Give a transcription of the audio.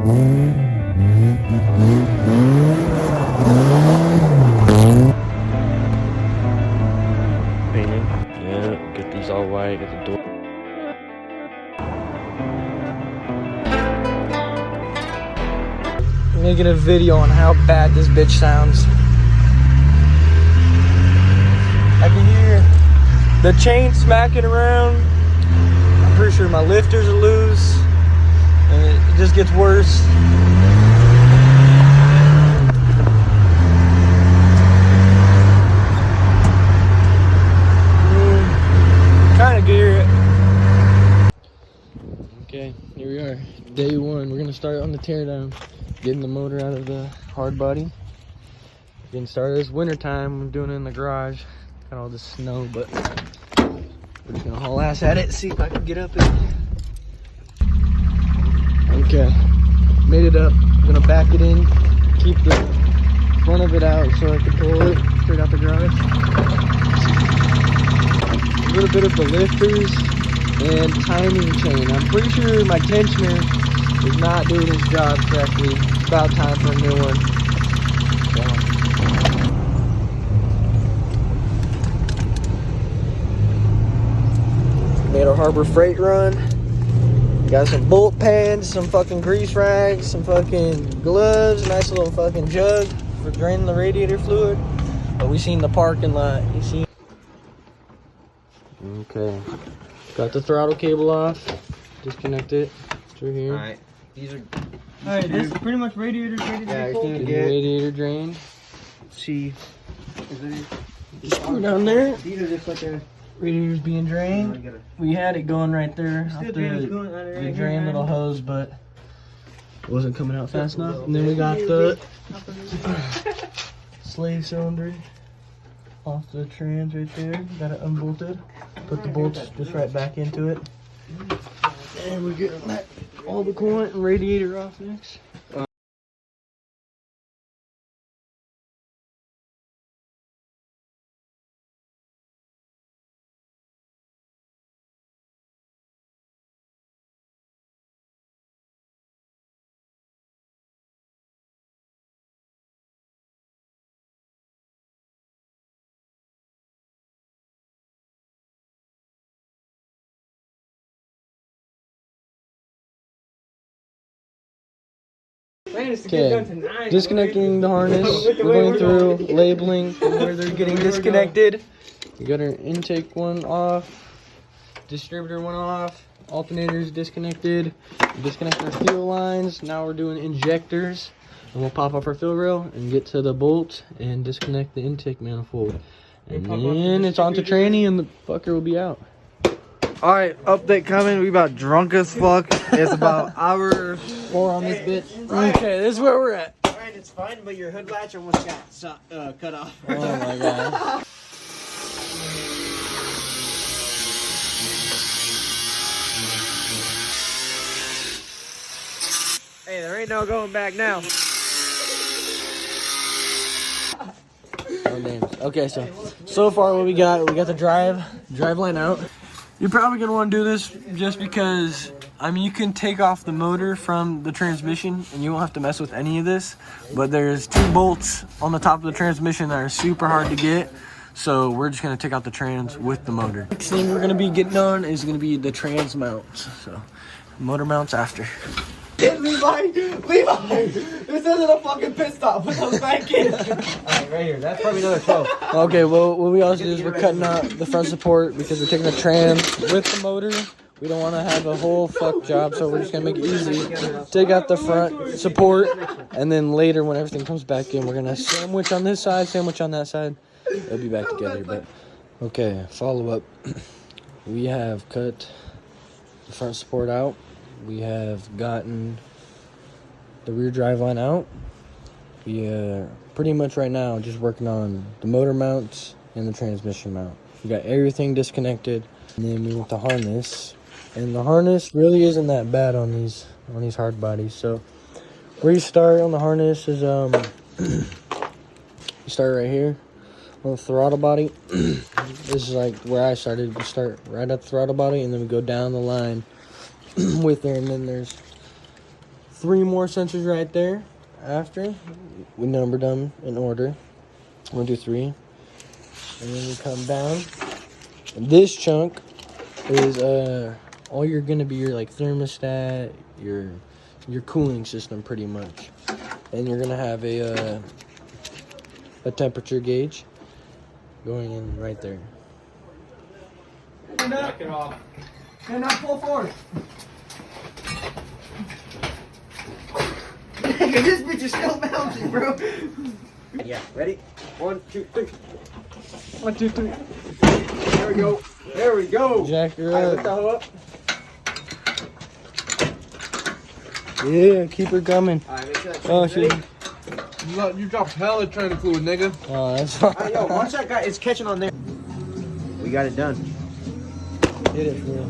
Painting. Yeah, get these all white, get the door. Making a video on how bad this bitch sounds. I can hear the chain smacking around. I'm pretty sure my lifters are loose, and it just gets worse. Kind of hear it. Okay, here we are, day one. We're gonna start on the teardown, getting the motor out of the hard body. Getting started. It's winter time. I'm doing it in the garage. Got all this snow, but we're just gonna haul ass at it. See if I can get up it. Okay, made it up. I'm gonna back it in, keep the front of it out so I can pull it straight out the garage. A little bit of the lifters and timing chain. I'm pretty sure my tensioner is not doing its job correctly. It's about time for a new one. Made a Harbor Freight run. Got some bolt pans, some fucking grease rags, some fucking gloves, nice little fucking jug for draining the radiator fluid. But we seen the parking lot. You see? Okay. Got the throttle cable off. Disconnect it through here. Alright. These are. Alright, this is pretty much radiator's ready to be pulled. Get The radiator drained. See. Screw down there. These are just like a. Radiator's being drained. We had it going right there off the drain little hose, but it wasn't coming out fast enough. And then we got the slave cylinder off the trans right there. Got it unbolted. Put the bolts just right back into it. And we're getting that all the coolant and radiator off next. Okay, disconnecting the harness. We're going through labeling where they're getting disconnected. We got our intake one off, distributor one off, alternators disconnected. Disconnect our fuel lines. Now we're doing injectors, and we'll pop up our fill rail and get to the bolt and disconnect the intake manifold. And then it's on to tranny, and the fucker will be out. Alright, update coming. We about drunk as fuck. It's about hour 4 on this bitch. Okay, this is where we're at. Alright, it's fine, but your hood latch almost got cut off. Oh my god. Hey, there ain't no going back now. No names. Okay, so far what we got the drive line out. You're probably gonna want to do this just because, I mean, you can take off the motor from the transmission and you won't have to mess with any of this, but there's 2 bolts on the top of the transmission that are super hard to get, so we're just gonna take out the trans with the motor. Next thing we're gonna be getting on is gonna be the trans mounts, so motor mounts after. Levi! This isn't a fucking pit stop. Put those back in. Alright, right here. That's probably another 12. Okay, well, what we also do is we're cutting out the front support because we're taking the trans with the motor. We don't want to have a whole fuck job, so we're just going to make it easy. Take out the front support, and then later when everything comes back in, we're going to sandwich on this side, sandwich on that side. They'll be back together, but... Okay, follow up. We have cut the front support out. We have gotten the rear drive line out. We are pretty much right now just working on the motor mounts and the transmission mount. We got everything disconnected, and then we went to harness. And the harness really isn't that bad on these hard bodies. So where you start on the harness is you start right here on the throttle body. This is like where I started. We start right at the throttle body, and then we go down the line with there, and then there's 3 more sensors right there. After we numbered them in order. 1, 2, 3. And then we come down. And this chunk is all you're gonna be your like thermostat, your cooling system pretty much. And you're gonna have a temperature gauge going in right there. Knock it off. And not pull forward. Nigga, this bitch is still bouncing, bro. Yeah, ready? 1, 2, 3. 1, 2, 3. There we go. There we go. Jack her Alright, up. lift the hoe up. Yeah, keep her coming. Alright, make sure that Oh, train's shit. ready. You dropped hella training fluid, nigga. Oh, that's fine. Alright, yo, watch that guy. It's catching on there. We got it done. Hit it, bro.